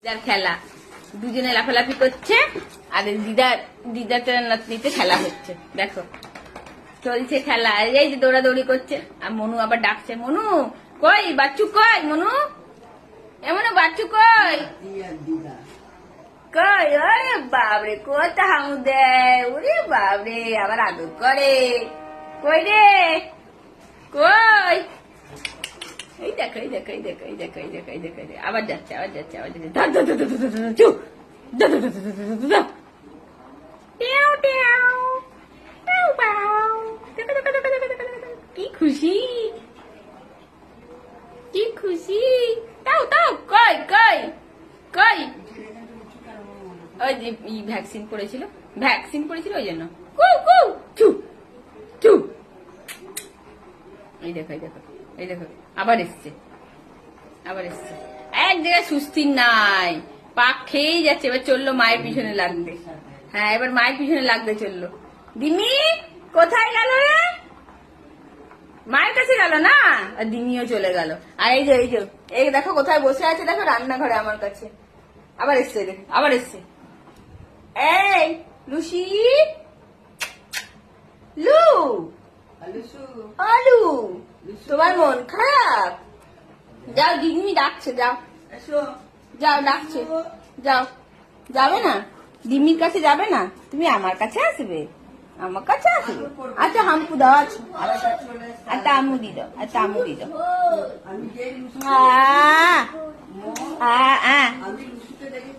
যার খেলা দুজনে লাফালাফি করছে আর দিদার নাতনিতে খেলা হচ্ছে। দেখো চলছে খেলা, এই যে দৌড়াদৌড়ি করছে আর মনু আবার ডাকছে, মনু কই বাচ্চু কই, মনু এমন বাচ্চু কই কই, ওরে বাবরে কোথা হামু দেয়, ওরে বাবরে আবার আদর করে, কই রে কই, এই দেখো এই দেখো এই দেখো এই দেখো এই দেখো এই দেখো আবার যাচ্ছে আবার যাচ্ছে আবার যাচ্ছে, ধর ধর ধর ধর ধর ধর চুপ ধর ধর ধর ধর ধর ধর টেও টেও টেও পাও, দেখো দেখো দেখো দেখো দেখো দেখো কি খুশি কি খুশি, তাও তাও কই কই কই, ওই যে ভ্যাকসিন পড়েছিল ওই জন্য কু কু চুপ চুপ, এই দেখো এই দেখো এই দেখো আবার এসছে এক জায়গায় সুস্থির নাই, পাক খেয়েই যাচ্ছে। এবার চললো মায়ের পিছনে লাগবে, হ্যাঁ এবার মায়ের পিছনে লাগতে চললো। দিমি কোথায় গেল রে, মায়ের কাছে গেল না, আর দিমিও চলে গেল। আর এই যে এই দেখো কোথায় বসে আছে, দেখো রান্নাঘরে আমার কাছে আবার এসছে, দেখো আবার এসছে। এই লুসি লু আলু, তোমার মন খারাপ, যাও দিদিমি ডাকছে, যাও যাও ডাকছে, যাও যাবে না দিমির কাছে যাবে না, তুমি আমার কাছে আসবে, আমার কাছে আসবে। আচ্ছা হাম্পু দাও, আচ্ছা আচ্ছা আমু দি দাও, আচ্ছা আমু দি দাও, আ আ আ